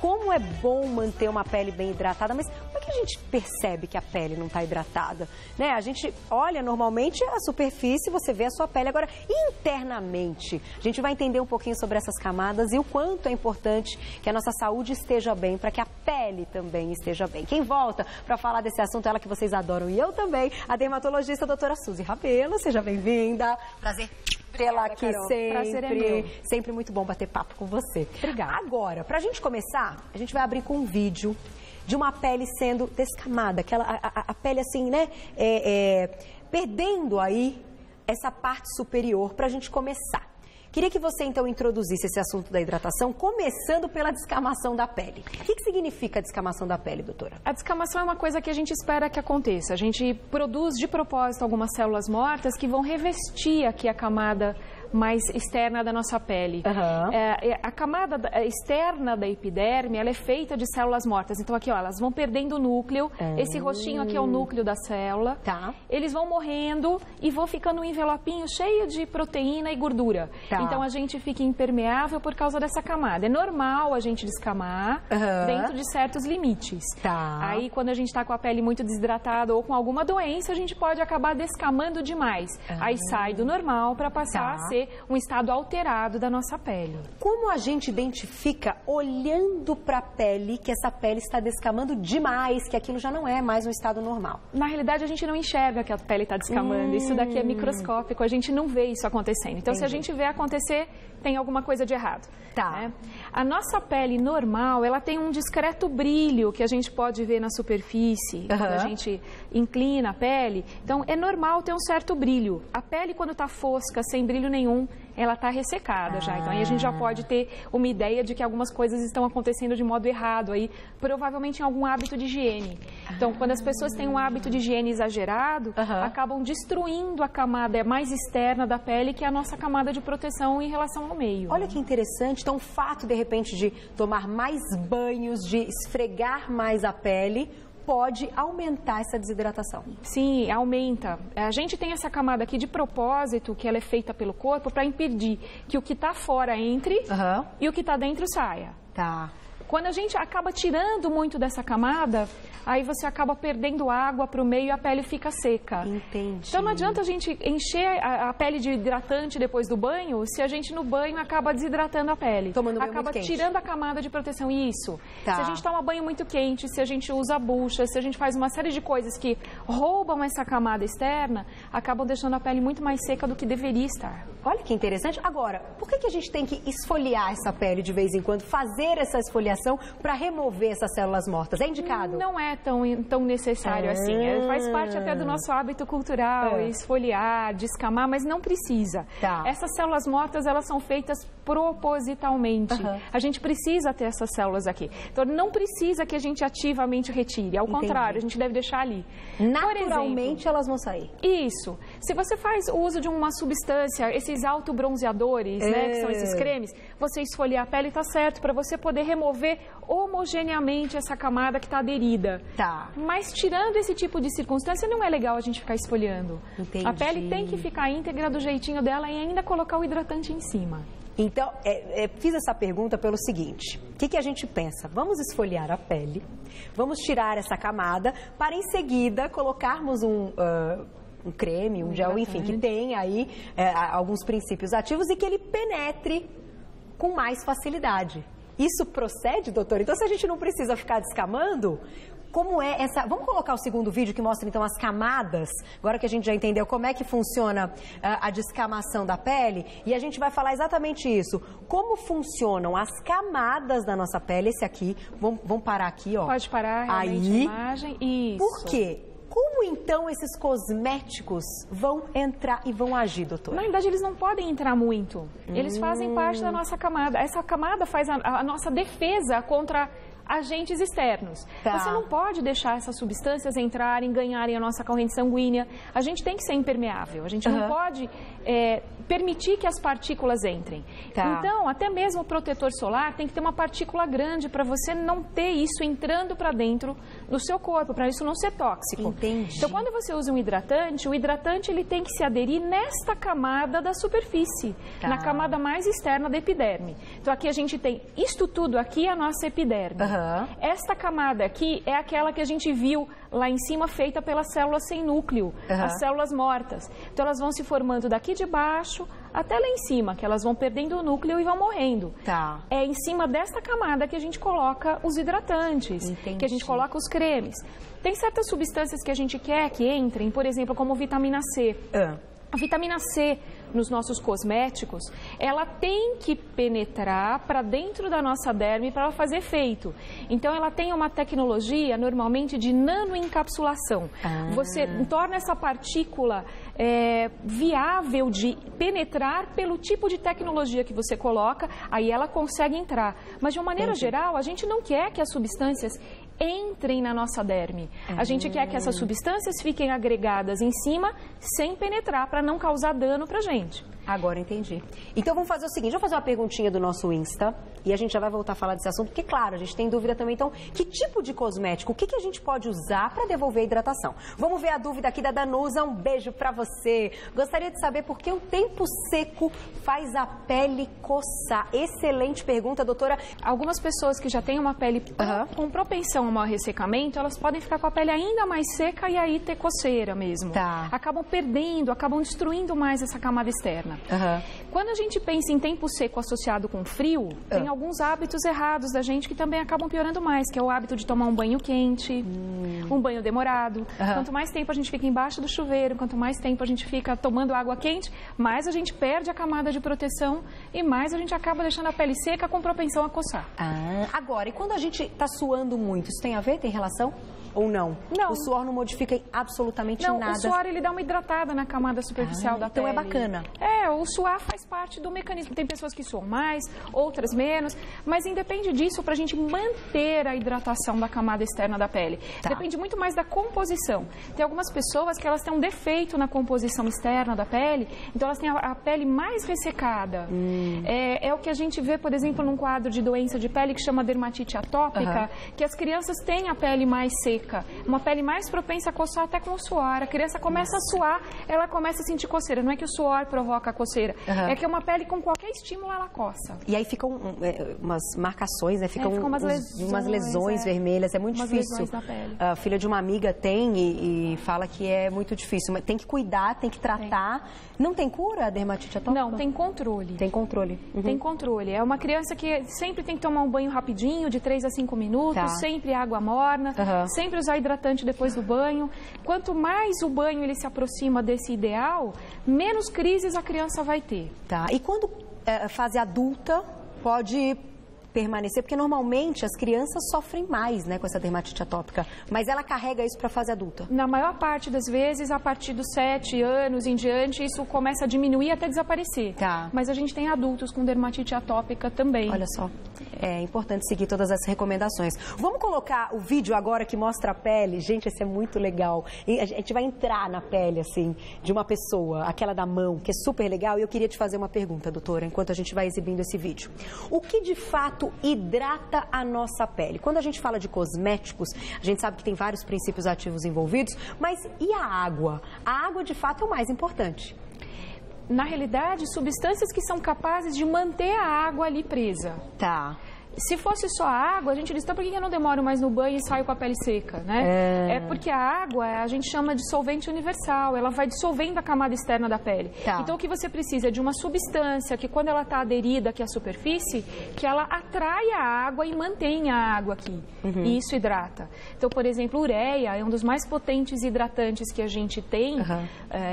como é bom manter uma pele bem hidratada, mas como é que a gente percebe que a pele não está hidratada? Né? A gente olha normalmente a superfície, você vê a sua pele. Agora, internamente, a gente vai entender um pouquinho sobre essas camadas e o quanto é importante que a nossa saúde esteja bem, para que a pele também esteja bem. Quem volta para falar desse assunto é ela que vocês adoram e eu também, a dermatologista a doutora Suzy Rabelo. Seja bem-vinda. Prazer. Tê-la aqui sempre. Prazer é meu. Sempre muito bom bater papo com você. Obrigada. Agora, pra gente começar, a gente vai abrir com um vídeo de uma pele sendo descamada, a pele assim, né, perdendo aí essa parte superior pra gente começar. Queria que você, então, introduzisse esse assunto da hidratação, começando pela descamação da pele. O que significa a descamação da pele, doutora? A descamação é uma coisa que a gente espera que aconteça. A gente produz de propósito algumas células mortas que vão revestir aqui a camada mais externa da nossa pele. A camada externa da epiderme, ela é feita de células mortas. Então aqui, ó, elas vão perdendo o núcleo. Esse roxinho aqui é o núcleo da célula. Tá. Eles vão morrendo e vão ficando um envelopinho cheio de proteína e gordura. Tá. Então a gente fica impermeável por causa dessa camada. É normal a gente descamar dentro de certos limites. Tá. Aí quando a gente está com a pele muito desidratada ou com alguma doença, a gente pode acabar descamando demais. Aí sai do normal para passar a ser um estado alterado da nossa pele. Como a gente identifica, olhando para a pele, que essa pele está descamando demais, que aquilo já não é mais um estado normal? Na realidade, a gente não enxerga que a pele está descamando. Isso daqui é microscópico, a gente não vê isso acontecendo. Então, se a gente vê acontecer, tem alguma coisa de errado. Tá. Né? A nossa pele normal, ela tem um discreto brilho que a gente pode ver na superfície, quando a gente inclina a pele. Então, é normal ter um certo brilho. A pele, quando está fosca, sem brilho nenhum, ela está ressecada já. Então, aí a gente já pode ter uma ideia de que algumas coisas estão acontecendo de modo errado, aí, provavelmente em algum hábito de higiene. Então, quando as pessoas têm um hábito de higiene exagerado, acabam destruindo a camada mais externa da pele, que é a nossa camada de proteção em relação ao meio. Olha que interessante. Então, o fato, de repente, de tomar mais banhos, de esfregar mais a pele, pode aumentar essa desidratação. Sim, aumenta. A gente tem essa camada aqui de propósito, que ela é feita pelo corpo para impedir que o que está fora entre e o que está dentro saia. Tá. Quando a gente acaba tirando muito dessa camada, aí você acaba perdendo água para o meio e a pele fica seca. Entendi. Então não adianta a gente encher a pele de hidratante depois do banho, se a gente no banho acaba desidratando a pele. Tomando banho acaba muito quente. Tirando a camada de proteção. Isso. Tá. Se a gente toma banho muito quente, se a gente usa bucha, se a gente faz uma série de coisas que roubam essa camada externa, acabam deixando a pele muito mais seca do que deveria estar. Olha que interessante. Agora, por que a gente tem que esfoliar essa pele de vez em quando, fazer essa esfoliação para remover essas células mortas? É indicado? Não é tão necessário assim. Faz parte até do nosso hábito cultural, esfoliar, descamar, mas não precisa. Tá. Essas células mortas, elas são feitas propositalmente. A gente precisa ter essas células aqui. Então, não precisa que a gente ativamente retire. Ao contrário, a gente deve deixar ali. Naturalmente, elas vão sair. Isso. Se você faz o uso de uma substância, esses autobronzeadores, né, que são esses cremes, você esfoliar a pele, tá certo, para você poder remover homogeneamente essa camada que está aderida. Tá. Mas tirando esse tipo de circunstância, não é legal a gente ficar esfoliando. Entendi. A pele tem que ficar íntegra do jeitinho dela e ainda colocar o hidratante em cima. Então, fiz essa pergunta pelo seguinte: o que a gente pensa? Vamos esfoliar a pele, vamos tirar essa camada, para em seguida colocarmos um creme, um gel, enfim, que tem aí alguns princípios ativos e que ele penetre com mais facilidade. Isso procede, doutor? Então, se a gente não precisa ficar descamando, como é essa... Vamos colocar o segundo vídeo que mostra, então, as camadas, agora que a gente já entendeu como é que funciona a descamação da pele, e a gente vai falar exatamente isso. Como funcionam as camadas da nossa pele, esse aqui, vamos parar aqui, ó. Pode parar, realmente, aí, a imagem. Isso. Por quê? Como, então, esses cosméticos vão entrar e vão agir, doutor? Na verdade, eles não podem entrar muito. Eles fazem parte da nossa camada. Essa camada faz a nossa defesa contra agentes externos. Tá. Você não pode deixar essas substâncias entrarem, ganharem a nossa corrente sanguínea. A gente tem que ser impermeável. A gente não pode permitir que as partículas entrem. Tá. Então, até mesmo o protetor solar tem que ter uma partícula grande para você não ter isso entrando para dentro do seu corpo, para isso não ser tóxico. Entendi. Então, quando você usa um hidratante, o hidratante ele tem que se aderir nesta camada da superfície, Tá. na camada mais externa da epiderme. Então, aqui a gente tem isto tudo aqui é a nossa epiderme. Aham. Esta camada aqui é aquela que a gente viu lá em cima, feita pelas células sem núcleo, Aham. as células mortas. Então, elas vão se formando daqui de baixo até lá em cima, que elas vão perdendo o núcleo e vão morrendo. Tá. É em cima desta camada que a gente coloca os hidratantes, Entendi. que a gente coloca os cremes. Tem certas substâncias que a gente quer que entrem, por exemplo, como vitamina C. A vitamina C nos nossos cosméticos, ela tem que penetrar para dentro da nossa derme para ela fazer efeito. Então, ela tem uma tecnologia, normalmente, de nanoencapsulação. Você torna essa partícula viável de penetrar pelo tipo de tecnologia que você coloca, aí ela consegue entrar. Mas, de uma maneira geral, a gente não quer que as substâncias entrem na nossa derme. A gente quer que essas substâncias fiquem agregadas em cima, sem penetrar, para não causar dano para a gente. Agora entendi. Então vamos fazer o seguinte, vou fazer uma perguntinha do nosso Insta e a gente já vai voltar a falar desse assunto, porque claro, a gente tem dúvida também, então, que tipo de cosmético, o que a gente pode usar para devolver a hidratação? Vamos ver a dúvida aqui da Danusa, um beijo para você. Gostaria de saber por que o tempo seco faz a pele coçar. Excelente pergunta, doutora. Algumas pessoas que já têm uma pele com propensão ao mau ressecamento, elas podem ficar com a pele ainda mais seca e aí ter coceira mesmo. Tá. Acabam perdendo, acabam destruindo mais essa camada externa. Quando a gente pensa em tempo seco associado com frio, tem alguns hábitos errados da gente que também acabam piorando mais, que é o hábito de tomar um banho quente, um banho demorado. Quanto mais tempo a gente fica embaixo do chuveiro, quanto mais tempo a gente fica tomando água quente, mais a gente perde a camada de proteção e mais a gente acaba deixando a pele seca com propensão a coçar. Agora, e quando a gente está suando muito, isso tem a ver? Tem relação? Ou não? Não. O suor não modifica absolutamente nada? Não, o suor ele dá uma hidratada na camada superficial da então pele. é bacana. O suar faz parte do mecanismo. Tem pessoas que suam mais, outras menos, mas independe disso para a gente manter a hidratação da camada externa da pele. Tá. Depende muito mais da composição. Tem algumas pessoas que elas têm um defeito na composição externa da pele, então elas têm a pele mais ressecada. É o que a gente vê, por exemplo, num quadro de doença de pele que chama dermatite atópica, que as crianças têm a pele mais seca. Uma pele mais propensa a coçar até com o suor. A criança começa a suar, ela começa a sentir coceira. Não é que o suor provoca a coceira, é que é uma pele com qualquer estímulo ela coça. E aí ficam umas marcações, né? Ficam umas lesões vermelhas, é muito difícil. Lesões na pele. A filha de uma amiga tem e fala que é muito difícil, mas tem que cuidar, tem que tratar. Não tem cura a dermatite atópica? Não, tem controle. Tem controle. Tem controle. É uma criança que sempre tem que tomar um banho rapidinho, de 3 a 5 minutos, sempre água morna, sempre usar hidratante depois do banho. Quanto mais o banho ele se aproxima desse ideal, menos crises a criança vai ter. Tá. E quando fase adulta pode permanecer? Porque normalmente as crianças sofrem mais, né, com essa dermatite atópica, mas ela carrega isso para a fase adulta. Na maior parte das vezes, a partir dos 7 anos em diante, isso começa a diminuir até desaparecer. Tá. Mas a gente tem adultos com dermatite atópica também. Olha só, é importante seguir todas as recomendações. Vamos colocar o vídeo agora que mostra a pele. Gente, esse é muito legal. E a gente vai entrar na pele, assim, de uma pessoa, aquela da mão, que é super legal. E eu queria te fazer uma pergunta, doutora, enquanto a gente vai exibindo esse vídeo. O que de fato hidrata a nossa pele? Quando a gente fala de cosméticos, a gente sabe que tem vários princípios ativos envolvidos, mas e a água? A água, de fato, é o mais importante. Na realidade, substâncias que são capazes de manter a água ali presa. Tá. Se fosse só a água, a gente diz, então por que eu não demoro mais no banho e saio com a pele seca, né? É porque a água, a gente chama de solvente universal, ela vai dissolvendo a camada externa da pele. Tá. Então o que você precisa é de uma substância que quando ela está aderida aqui à superfície, que ela atrai a água e mantenha a água aqui. E isso hidrata. Então, por exemplo, ureia é um dos mais potentes hidratantes que a gente tem,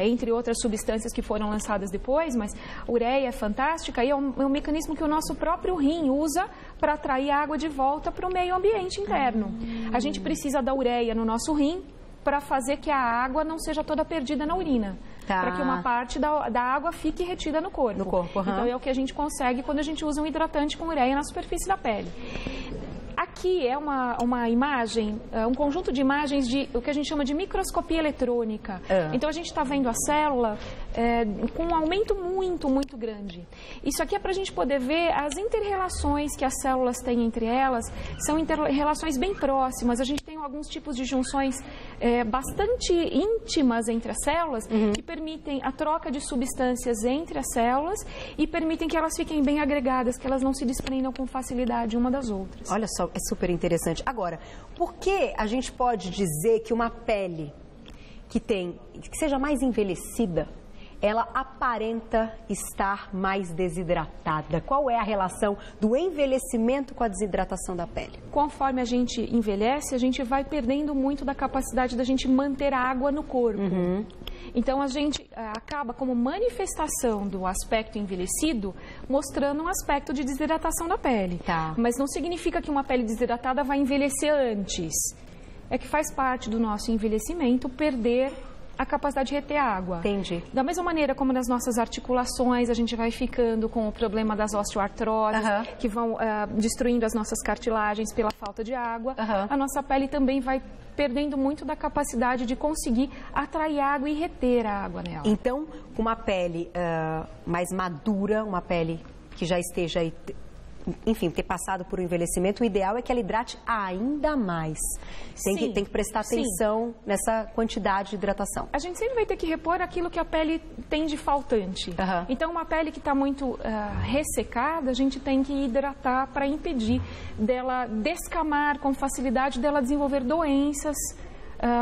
entre outras substâncias que foram lançadas depois, mas ureia é fantástica e é um mecanismo que o nosso próprio rim usa para atrair a água de volta para o meio ambiente interno. A gente precisa da ureia no nosso rim para fazer que a água não seja toda perdida na urina. Tá. Para que uma parte da água fique retida no corpo. Então é o que a gente consegue quando a gente usa um hidratante com ureia na superfície da pele. Aqui é uma imagem, um conjunto de imagens de o que a gente chama de microscopia eletrônica. Então, a gente está vendo a célula com um aumento muito grande. Isso aqui é para a gente poder ver as inter-relações que as células têm entre elas. São inter-relações bem próximas. A gente tem alguns tipos de junções bastante íntimas entre as células que permitem a troca de substâncias entre as células e permitem que elas fiquem bem agregadas, que elas não se desprendam com facilidade uma das outras. Olha só, é super interessante. Agora, por que a gente pode dizer que uma pele que seja mais envelhecida, ela aparenta estar mais desidratada? Qual é a relação do envelhecimento com a desidratação da pele? Conforme a gente envelhece, a gente vai perdendo muito da capacidade da gente manter a água no corpo. Então, a gente acaba, como manifestação do aspecto envelhecido, mostrando um aspecto de desidratação da pele. Mas não significa que uma pele desidratada vai envelhecer antes. É que faz parte do nosso envelhecimento perder a capacidade de reter água. Entendi. Da mesma maneira como nas nossas articulações a gente vai ficando com o problema das osteoartroses, que vão destruindo as nossas cartilagens pela falta de água, a nossa pele também vai perdendo muito da capacidade de conseguir atrair água e reter a água nela. Então, com uma pele mais madura, uma pele que já esteja aí, enfim, ter passado por um envelhecimento, o ideal é que ela hidrate ainda mais. Tem que prestar atenção nessa quantidade de hidratação. A gente sempre vai ter que repor aquilo que a pele tem de faltante. Então, uma pele que está muito ressecada, a gente tem que hidratar para impedir dela descamar com facilidade, dela desenvolver doenças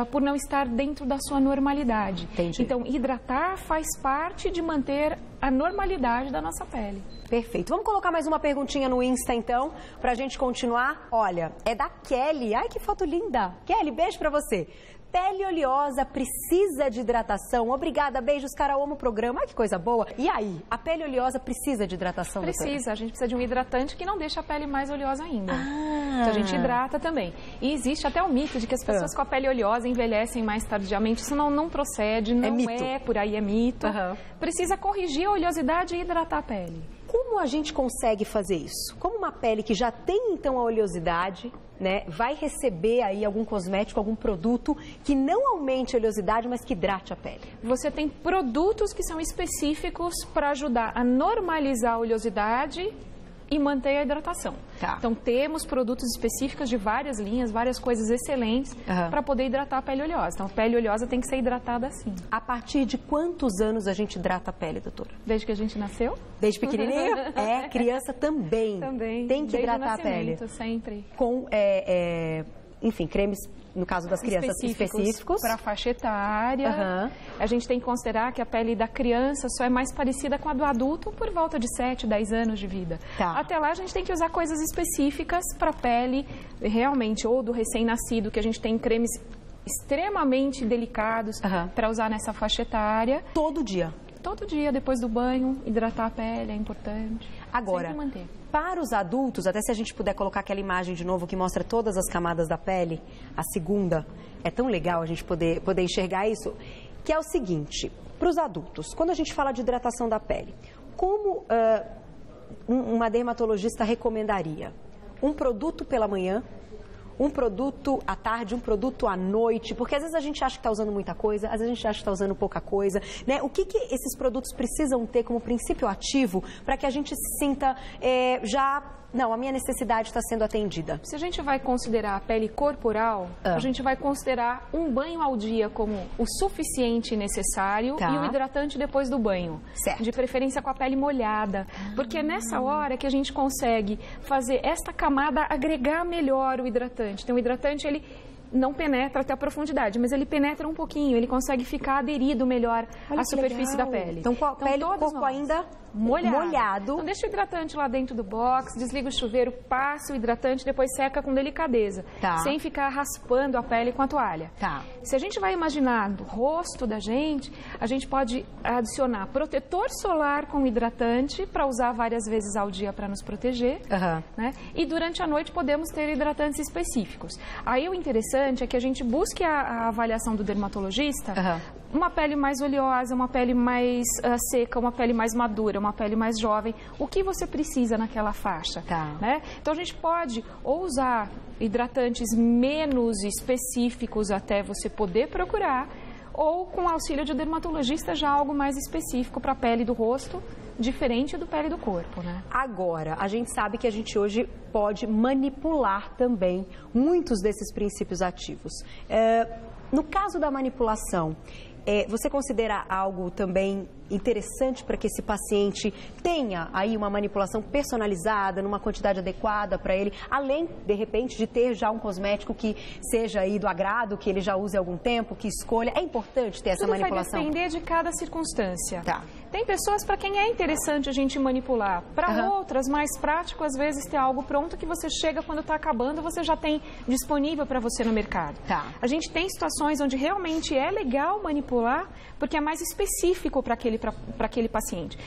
por não estar dentro da sua normalidade. Entendi. Então, hidratar faz parte de manter a normalidade da nossa pele. Perfeito. Vamos colocar mais uma perguntinha no Insta, então, pra gente continuar. Olha, é da Kelly. Ai, que foto linda. Kelly, beijo pra você. Pele oleosa precisa de hidratação. Obrigada, beijos, cara, eu amo o programa. Ai, que coisa boa. E aí, a pele oleosa precisa de hidratação? Precisa, doutora? a gente precisa de um hidratante que não deixa a pele mais oleosa ainda. Então a gente hidrata também. E existe até o mito de que as pessoas com a pele oleosa envelhecem mais tardiamente. Isso não procede, não é por aí, é mito. Precisa corrigir a oleosidade e hidratar a pele. Como a gente consegue fazer isso? Como uma pele que já tem, então, a oleosidade, né, vai receber aí algum cosmético, algum produto que não aumente a oleosidade, mas que hidrate a pele? Você tem produtos que são específicos para ajudar a normalizar a oleosidade e manter a hidratação. Então, temos produtos específicos de várias linhas, várias coisas excelentes para poder hidratar a pele oleosa. Então, a pele oleosa tem que ser hidratada assim. A partir de quantos anos a gente hidrata a pele, doutora? Desde que a gente nasceu. Desde pequenininho? Criança também. Tem que hidratar a pele. Sempre. Com, enfim, cremes, no caso das crianças, específicos. Para a faixa etária. A gente tem que considerar que a pele da criança só é mais parecida com a do adulto por volta de 7, 10 anos de vida. Até lá, a gente tem que usar coisas específicas para a pele, realmente, ou do recém-nascido, que a gente tem cremes extremamente delicados para usar nessa faixa etária. Todo dia? Todo dia, depois do banho, hidratar a pele é importante. Agora, para os adultos, até se a gente puder colocar aquela imagem de novo que mostra todas as camadas da pele, a segunda, é tão legal a gente poder enxergar isso, que é o seguinte, para os adultos, quando a gente fala de hidratação da pele, como uma dermatologista recomendaria? Um produto pela manhã, um produto à tarde, um produto à noite, porque às vezes a gente acha que está usando muita coisa, às vezes a gente acha que está usando pouca coisa, né? O que esses produtos precisam ter como princípio ativo para que a gente se sinta não, a minha necessidade está sendo atendida? Se a gente vai considerar a pele corporal, a gente vai considerar um banho ao dia como o suficiente e necessário e o hidratante depois do banho. De preferência com a pele molhada, porque é nessa hora que a gente consegue fazer esta camada agregar melhor o hidratante. Então, o hidratante, ele não penetra até a profundidade, mas ele penetra um pouquinho, ele consegue ficar aderido melhor à superfície da pele. Então, com a pele, o corpo ainda molhado. Então, deixa o hidratante lá dentro do box, desliga o chuveiro, passa o hidratante, depois seca com delicadeza, sem ficar raspando a pele com a toalha. Se a gente vai imaginar do rosto da gente, a gente pode adicionar protetor solar com hidratante para usar várias vezes ao dia para nos proteger, né? E durante a noite podemos ter hidratantes específicos. Aí o interessante é que a gente busque a avaliação do dermatologista uma pele mais oleosa, uma pele mais seca, uma pele mais madura, uma pele mais jovem, o que você precisa naquela faixa. Tá. Né? Então a gente pode ou usar hidratantes menos específicos até você poder procurar, ou com auxílio de dermatologista já algo mais específico para a pele do rosto, diferente do pele do corpo, né? Agora, a gente sabe que a gente hoje pode manipular também muitos desses princípios ativos. No caso da manipulação, você considera algo também interessante para que esse paciente tenha aí uma manipulação personalizada, numa quantidade adequada para ele, além, de repente, de ter já um cosmético que seja aí do agrado, que ele já use há algum tempo, que escolha? É importante ter essa manipulação? Tudo vai depender de cada circunstância. Tá. Tem pessoas para quem é interessante a gente manipular. Para outras, mais prático, às vezes, ter algo pronto que você chega quando está acabando, você já tem disponível para você no mercado. Tá. A gente tem situações onde realmente é legal manipular, porque é mais específico para aquele paciente.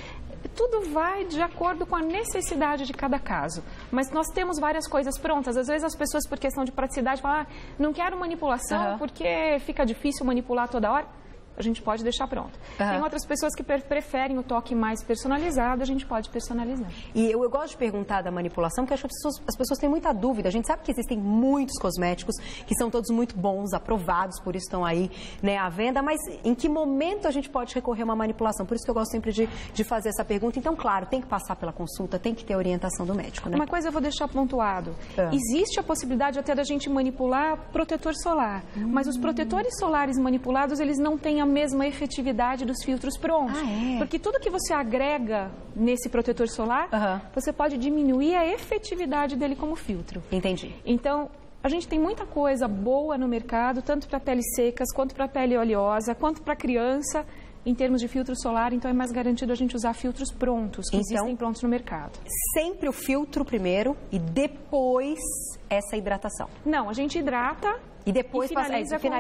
Tudo vai de acordo com a necessidade de cada caso. Mas nós temos várias coisas prontas. Às vezes as pessoas, por questão de praticidade, falam, não quero manipulação porque fica difícil manipular toda hora. A gente pode deixar pronto. Tem outras pessoas que preferem o toque mais personalizado, a gente pode personalizar. E eu gosto de perguntar da manipulação, porque as pessoas têm muita dúvida. A gente sabe que existem muitos cosméticos que são todos muito bons, aprovados, por isso estão aí, né, à venda, mas em que momento a gente pode recorrer a uma manipulação? Por isso que eu gosto sempre de fazer essa pergunta. Então, claro, tem que passar pela consulta, tem que ter orientação do médico, né? Uma coisa eu vou deixar pontuado. Existe a possibilidade até da gente manipular protetor solar, mas os protetores solares manipulados, eles não têm a mesma efetividade dos filtros prontos. Porque tudo que você agrega nesse protetor solar, você pode diminuir a efetividade dele como filtro. Entendi. Então, a gente tem muita coisa boa no mercado, tanto para peles secas, quanto para pele oleosa, quanto para criança, em termos de filtro solar, então é mais garantido a gente usar filtros prontos, que existem prontos no mercado. Sempre o filtro primeiro e depois essa hidratação? Não, a gente hidrata e depois finaliza com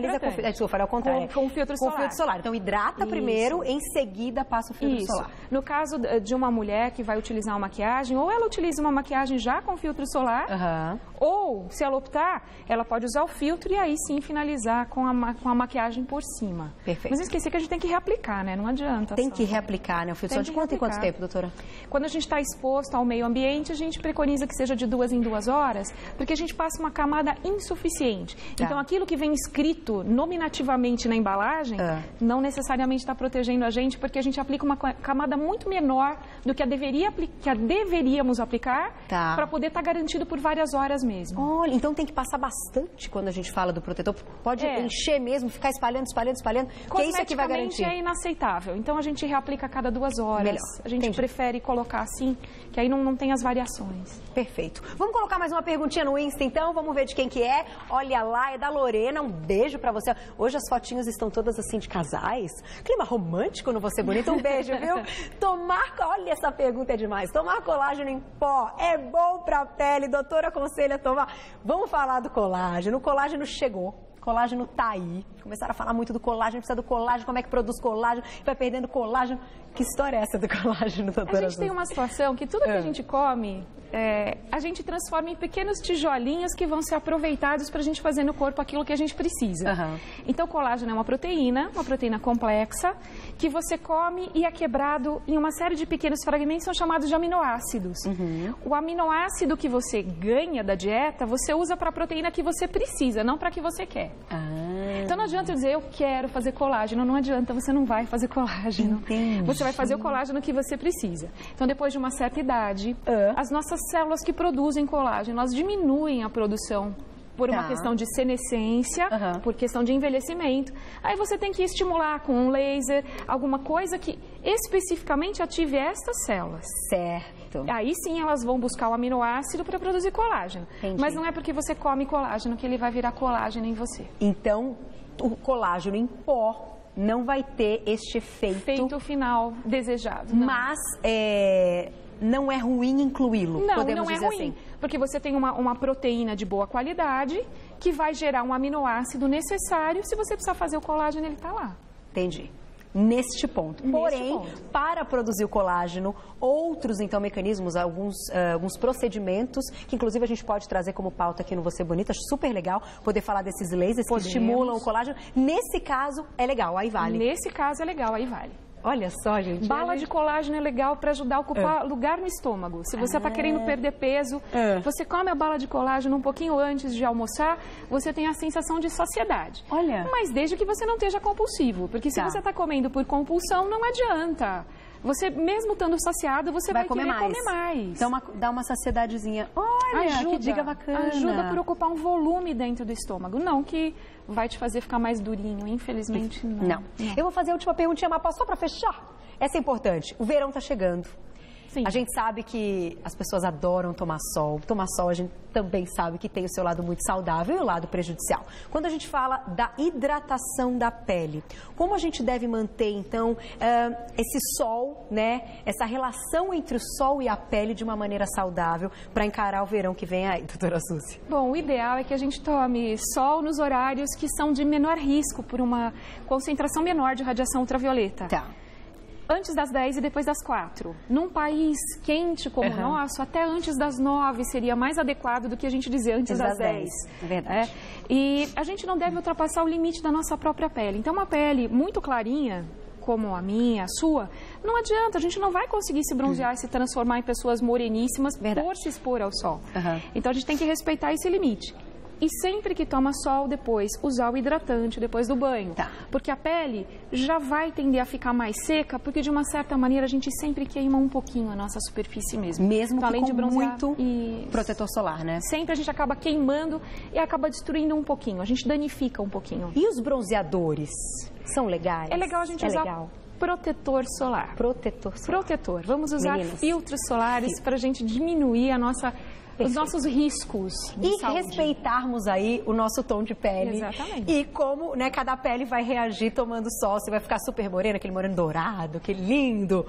desculpa, ao contrário. Com filtro solar. Com filtro solar. Então, hidrata primeiro, em seguida passa o filtro solar. No caso de uma mulher que vai utilizar uma maquiagem, ou ela utiliza uma maquiagem já com filtro solar, ou, se ela optar, ela pode usar o filtro e aí sim finalizar com a maquiagem por cima. Perfeito. Mas não esquecer que a gente tem que reaplicar, né? Não adianta. Tem que reaplicar, né? O filtro solar. De quanto em quanto tempo, doutora? Quando a gente está exposto ao meio ambiente, a gente preconiza que seja de 2 em 2 horas, porque a gente passa uma camada insuficiente. Então, aquilo que vem escrito nominativamente na embalagem, não necessariamente está protegendo a gente, porque a gente aplica uma camada muito menor do que a deveríamos aplicar para poder estar garantido por várias horas mesmo. Olha, então tem que passar bastante quando a gente fala do protetor. Pode encher mesmo, ficar espalhando, que isso é que vai garantir. É inaceitável. Então a gente reaplica a cada 2 horas. Melhor. A gente prefere colocar assim, que aí não tem as variações. Perfeito. Vamos colocar mais uma perguntinha no Insta, então. Vamos ver de quem que é. Olha lá, é da Lorena. Um beijo pra você. Hoje as fotinhas estão todas assim de casais. Clima romântico no Você Bonita. Um beijo, viu? Olha, essa pergunta é demais. Tomar colágeno em pó é bom pra pele? Doutora aconselha tomar. Vamos falar do colágeno. O colágeno chegou. O colágeno tá aí. Começaram a falar muito do colágeno, precisa do colágeno, como é que produz colágeno, vai perdendo colágeno. Que história é essa do colágeno, doutora? A gente tem uma situação que tudo que a gente come, a gente transforma em pequenos tijolinhos que vão ser aproveitados para a gente fazer no corpo aquilo que a gente precisa. Então, o colágeno é uma proteína complexa, que você come e é quebrado em uma série de pequenos fragmentos, são chamados de aminoácidos. O aminoácido que você ganha da dieta, você usa para a proteína que você precisa, não para a que você quer. Então, não adianta eu dizer, eu quero fazer colágeno, não adianta, você não vai fazer colágeno. Entendi. Você vai fazer o colágeno que você precisa. Então, depois de uma certa idade, as nossas células que produzem colágeno, elas diminuem a produção por uma questão de senescência, por questão de envelhecimento. Aí você tem que estimular com um laser, alguma coisa que especificamente ative estas células. Certo. Aí sim elas vão buscar o aminoácido para produzir colágeno. Entendi. Mas não é porque você come colágeno que ele vai virar colágeno em você. Então, o colágeno em pó não vai ter este efeito final desejado. Não. Mas não é ruim incluí-lo, podemos não é dizer ruim, assim. Porque você tem uma proteína de boa qualidade que vai gerar um aminoácido necessário. Se você precisar fazer o colágeno, ele está lá. Entendi. neste ponto. Porém, para produzir o colágeno, outros, então, mecanismos, alguns procedimentos, que inclusive a gente pode trazer como pauta aqui no Você Bonita, acho super legal poder falar desses lasers que estimulam o colágeno. Nesse caso, é legal, aí vale. Nesse caso, é legal, aí vale. Olha só, gente. Bala de colágeno é legal para ajudar a ocupar lugar no estômago. Se você está querendo perder peso, você come a bala de colágeno um pouquinho antes de almoçar, você tem a sensação de saciedade. Olha. Mas desde que você não esteja compulsivo, porque se você está comendo por compulsão, não adianta. Você, mesmo estando saciado, você vai querer comer mais. Então, dá uma saciedadezinha. Olha, que dica bacana. Ajuda por ocupar um volume dentro do estômago. Não que vai te fazer ficar mais durinho. Infelizmente, não. Eu vou fazer a última perguntinha, Mapá, só para fechar. Essa é importante. O verão está chegando. Sim. A gente sabe que as pessoas adoram tomar sol. Tomar sol, a gente também sabe que tem o seu lado muito saudável e o lado prejudicial. Quando a gente fala da hidratação da pele, como a gente deve manter, então, esse sol, né? Essa relação entre o sol e a pele de uma maneira saudável para encarar o verão que vem aí, doutora Suzy? Bom, o ideal é que a gente tome sol nos horários que são de menor risco por uma concentração menor de radiação ultravioleta. Tá. Antes das 10 e depois das 4. Num país quente como o nosso, até antes das 9 seria mais adequado do que a gente dizer antes das 10. É verdade. E a gente não deve ultrapassar o limite da nossa própria pele. Então, uma pele muito clarinha, como a minha, a sua, não adianta, a gente não vai conseguir se bronzear e se transformar em pessoas moreníssimas por se expor ao sol. Então, a gente tem que respeitar esse limite. E sempre que toma sol, depois usar o hidratante depois do banho. Porque a pele já vai tender a ficar mais seca, porque de uma certa maneira a gente sempre queima um pouquinho a nossa superfície mesmo. Mesmo então, além com de bronzear, muito protetor solar, né? Sempre a gente acaba queimando e acaba destruindo um pouquinho, a gente danifica um pouquinho. E os bronzeadores? São legais? É legal a gente usar protetor solar. Protetor. Vamos usar filtros solares para a gente diminuir os nossos riscos de saúde. Respeitarmos aí o nosso tom de pele. Exatamente. E como, né, cada pele vai reagir tomando sol. Você vai ficar super morena, aquele moreno dourado, que lindo.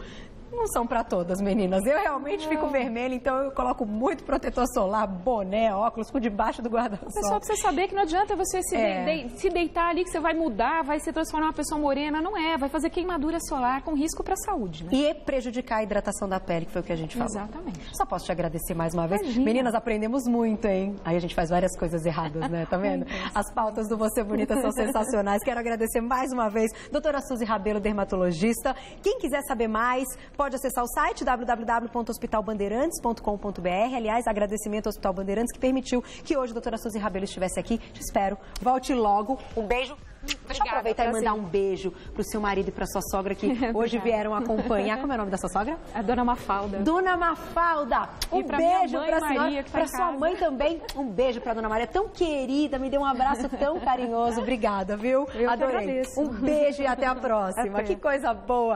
Não são para todas, meninas. Eu realmente fico vermelha, então eu coloco muito protetor solar, boné, óculos, por debaixo do guarda-sol. O pessoal precisa saber que não adianta você se deitar ali, que você vai mudar, vai se transformar em uma pessoa morena. Não é, vai fazer queimadura solar com risco para a saúde. Né? E prejudicar a hidratação da pele, que foi o que a gente falou. Exatamente. Só posso te agradecer mais uma vez. Imagina. Meninas, aprendemos muito, hein? Aí a gente faz várias coisas erradas, né? Tá vendo? As pautas do Você Bonita são sensacionais. Quero agradecer mais uma vez, doutora Suzy Rabelo, dermatologista. Quem quiser saber mais, pode acessar o site www.hospitalbandeirantes.com.br. Aliás, agradecimento ao Hospital Bandeirantes que permitiu que hoje a doutora Suzy Rabelo estivesse aqui. Te espero. Volte logo. Um beijo. Deixa eu aproveitar e mandar um beijo pro seu marido e pra sua sogra que hoje vieram acompanhar. Como é o nome da sua sogra? A Dona Mafalda. Dona Mafalda. Um beijo pra senhora, pra sua mãe também. Um beijo pra Dona Maria, tão querida, me deu um abraço tão carinhoso. Obrigada, viu? Eu adorei. Agradeço. Um beijo e até a próxima. Que coisa boa.